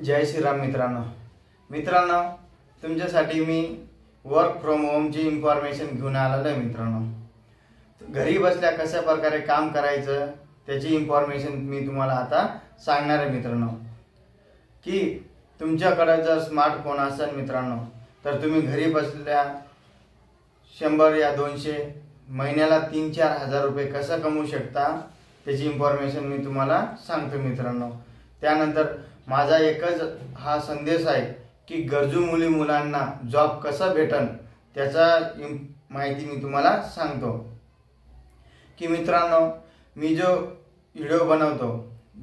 जय श्रीराम मित्रांनो तुमच्यासाठी मी work from होमची इन्फॉर्मेशन घेऊन आलेलो आहे। मित्रांनो घरी बसल्या कशा प्रकारे काम करायचं त्याची इन्फॉर्मेशन मी तुम्हाला आता सांगणार आहे। मित्रांनो की तुमच्याकडे जर स्मार्टफोन असेल मित्रांनो तर तुम्ही घरी बसल्या 100 या 200 महिन्याला 3-4 हजार रुपये कसं कमवू शकता त्याची इन्फॉर्मेशन मी तुम्हाला सांगतो। मित्रांनो त्यानंतर माझा एकच हा संदेश आहे की गरजू मुलांना जॉब कसा भेटन त्याचा माहिती मी तुम्हाला सांगतो। की मित्रांनो मी जो व्हिडिओ बनवतो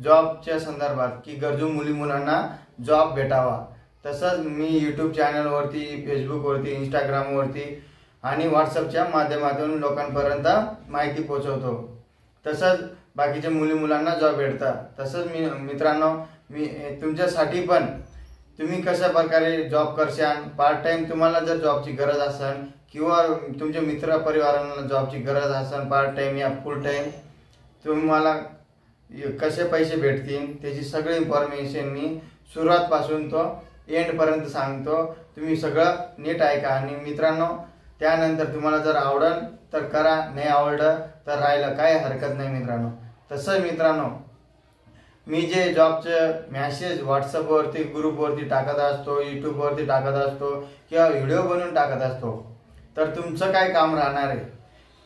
जॉबच्या संदर्भात की गरजू मुलांना जॉब भेटावा, तसंच मी यूट्यूब चॅनलवरती, फेसबुकवरती, इंस्टाग्रामवरती आणि व्हॉट्सअपच्या माध्यमातून लोकांपर्यंत माहिती पोहोचवतो। तसंच बाकीच्या मुलांना जॉब भेटतात। तसंच मित्रांनो मी तुमच्यासाठी पण तुम्ही कशा प्रकारे जॉब करशाल, पार्ट टाइम तुम्हाला जर जॉबची गरज असेल किंवा तुमच्या मित्र परिवारांना जॉबची गरज असेल पार्ट टाइम या फुल टाइम, तुम्हाला कसे पैसे भेटतील त्याची सगळी इन्फॉर्मेशन मी सुरुवातपासून तो एंड पर्यंत सांगतो। तुम्ही सगळं नीट ऐका आणि मित्रांनो त्यानंतर तुम्हाला जर आवडेल तर करा, नाही आवडलं तर राहिलं काही हरकत नाही। मित्रांनो तसं मित्रांनो मी जे जॉबचे मेसेज व्हॉट्सअपवरती ग्रुपवरती टाकत असतो, यूट्यूबवरती टाकत असतो किंवा व्हिडिओ बनवून टाकत असतो, तर तुमचं काय काम राहणार आहे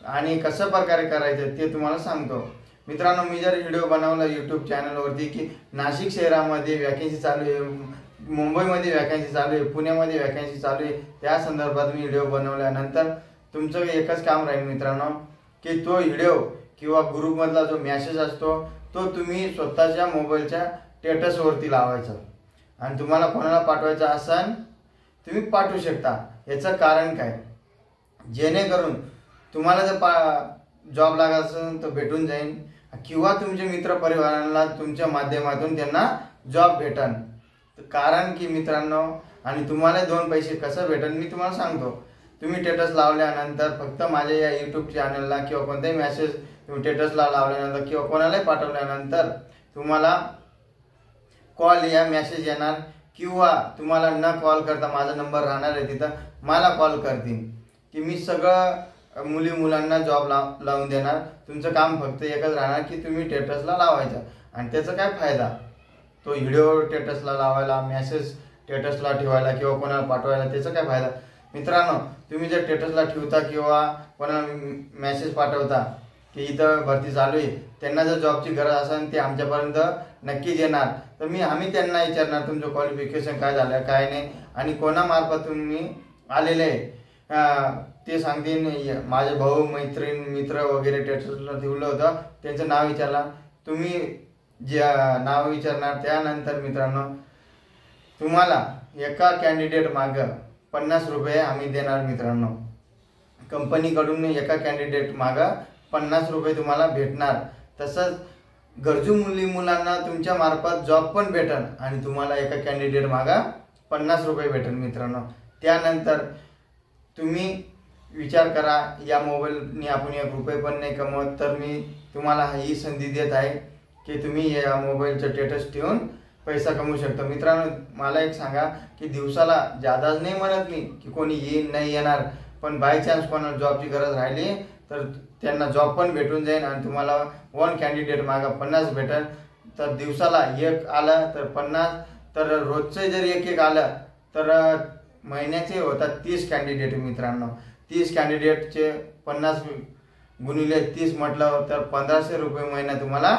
आणि कसं प्रकारे करायचं ते तुम्हाला सांगतो। मित्रांनो मी जर व्हिडिओ बनवला यूट्यूब चॅनलवरती की नाशिक शहरामध्ये वॅकन्सी चालू आहे, मुंबईमध्ये वॅकन्सी चालू आहे, पुण्यामध्ये वॅकन्सी चालू आहे, त्या संदर्भात मी व्हिडिओ बनवल्यानंतर तुमचं एकच काम राहील मित्रांनो की तो व्हिडिओ किंवा ग्रुपमधला जो मेसेज असतो तो तुम्ही स्वतःच्या मोबाईलच्या स्टेटसवरती लावायचा आणि तुम्हाला कोणाला पाठवायचा असेल तुम्ही पाठवू शकता। याचं कारण काय, जेणेकरून तुम्हाला जर जॉब लागत असेल तर भेटून जाईल किंवा तुमच्या मित्र परिवारांना तुमच्या माध्यमातून त्यांना जॉब भेटन। कारण की मित्रांनो आणि तुम्हाला 2 पैसे कसं भेटन मी तुम्हाला सांगतो। तुम्ही स्टेटस लावल्यानंतर फक्त माझ्या या यूट्यूब चॅनलला किंवा कोणताही मेसेज तुम्ही स्टेटसला लावल्यानंतर किंवा कोणालाही पाठवल्यानंतर तुम्हाला कॉल या मेसेज येणार किंवा तुम्हाला न कॉल करता माझा नंबर राहणार आहे तिथं मला कॉल करतील की मी सगळं मुलांना जॉब लावून देणार। तुमचं काम फक्त एकच राहणार की तुम्ही स्टेटसला लावायचं आणि त्याचा काय फायदा, तो व्हिडिओ स्टेटसला लावायला, मेसेज स्टेटसला ठेवायला किंवा कोणाला पाठवायला त्याचा काय फायदा। मित्रांनो तुम्ही जर स्टेटसला ठेवता किंवा कोणाला मेसेज पाठवता की इथं भरती चालू आहे, त्यांना जर जॉबची गरज असेल ते आमच्यापर्यंत नक्कीच येणार, तर आम्ही त्यांना विचारणार तुमचं क्वालिफिकेशन काय झालं काय नाही आणि कोणामार्फत तुम्ही आलेले आहे ते सांगतील। माझे भाऊ मैत्रीण मित्र वगैरे स्टेटसला ठेवलं होतं त्यांचं नाव विचारला, तुम्ही जे नाव विचारणार त्यानंतर मित्रांनो तुम्हाला एका कॅन्डिडेट मागं 50 रुपये आम्ही देणार। मित्रांनो कंपनीकडून एका कॅन्डिडेट मागं 50 रुपये तुम्हाला भेटणार। तसंच गरजू मुलांना तुमच्या मार्फत जॉब पण भेटन आणि तुम्हाला एका कॅन्डिडेट मागं 50 रुपये भेटन। मित्रांनो त्यानंतर तुम्ही विचार करा या मोबाईलने आपण 1 रुपये पण नाही कमवत, तर मी तुम्हाला ही संधी देत आहे की तुम्ही या मोबाईलचं स्टेटस ठेवून पैसा कमवू शकता। मित्रांनो मला एक सांगा की दिवसाला जादाच नाही म्हणत मी की कोणी येईल नाही येणार, पण बाय चान्स कोणाला जॉबची गरज राहिली तर त्यांना जॉब पण भेटून जाईल आणि तुम्हाला 1 कॅन्डिडेट मागं 50 भेटेल। तर दिवसाला 1 आलं तर 50, तर रोजचे जर 1 आलं तर महिन्याचे होतात 30 कॅन्डिडेट। मित्रांनो 30 कॅन्डिडेटचे 50 गुणिले 30 म्हटलं तर 1500 रुपये महिना तुम्हाला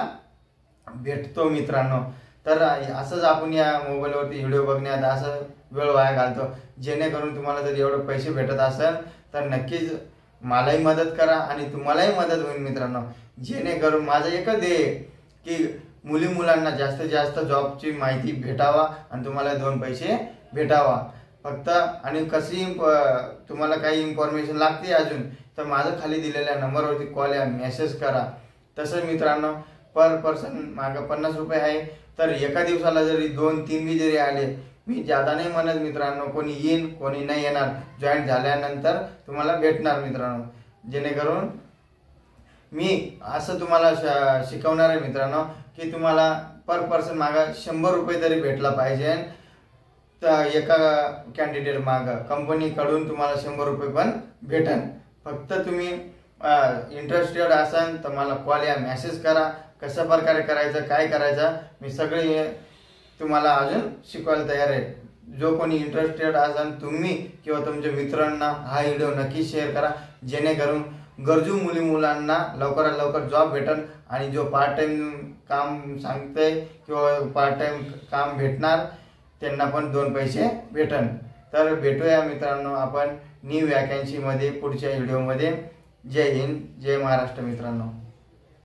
भेटतो। मित्रांनो तर असंच आपण या मोबाईलवरती व्हिडिओ बघण्यात असं वेळ वाया घालतो, जेणेकरून तुम्हाला जर एवढे पैसे भेटत असेल तर नक्कीच मलाही मदत करा आणि तुम्हालाही मदत होईल। मित्रांनो जेणेकरून माझं एकच ध्येय की मुलांना जास्तीत जास्त जॉबची माहिती भेटावा आणि तुम्हाला 2 पैसे भेटावा फक्त। आणि कशी तुम्हाला काही इन्फॉर्मेशन लागते अजून तर माझं खाली दिलेल्या नंबरवरती कॉल या मेसेज करा। तसंच मित्रांनो पर पर्सन मागं 50 रुपये आहे, तर एका दिवसाला जरी 2-3 बी जरी आले, मी जादा नाही म्हणत मित्रांनो, कोणी येईन कोणी नाही येणार, जॉईन झाल्यानंतर तुम्हाला भेटणार। मित्रांनो जेणेकरून मी असं तुम्हाला शिकवणार आहे मित्रांनो की तुम्हाला पर पर्सन मागं 100 रुपये तरी भेटला पाहिजे। तर एका कॅन्डिडेट मागं कंपनीकडून तुम्हाला 100 रुपये पण भेटन। फक्त तुम्ही इंटरेस्टेड असाल तर मला कॉल या मेसेज करा, कशा प्रकारे करायचं, काय करायचं, मी सगळे तुम्हाला अजून शिकवायला तयार आहे। जो कोणी इंटरेस्टेड असाल तुम्ही किंवा तुमच्या मित्रांना हा व्हिडिओ नक्की शेअर करा, जेणेकरून गरजू मुलांना लवकरात लवकर जॉब भेटेल आणि जो पार्ट टाइम काम सांगते किंवा पार्ट टाइम काम भेटणार त्यांना पण 2 पैसे भेटन। तर भेटूया मित्रांनो आपण न्यू वॅकन्सी मध्ये पुढच्या व्हिडिओमध्ये। जय हिंद, जय महाराष्ट्र मित्रांनो।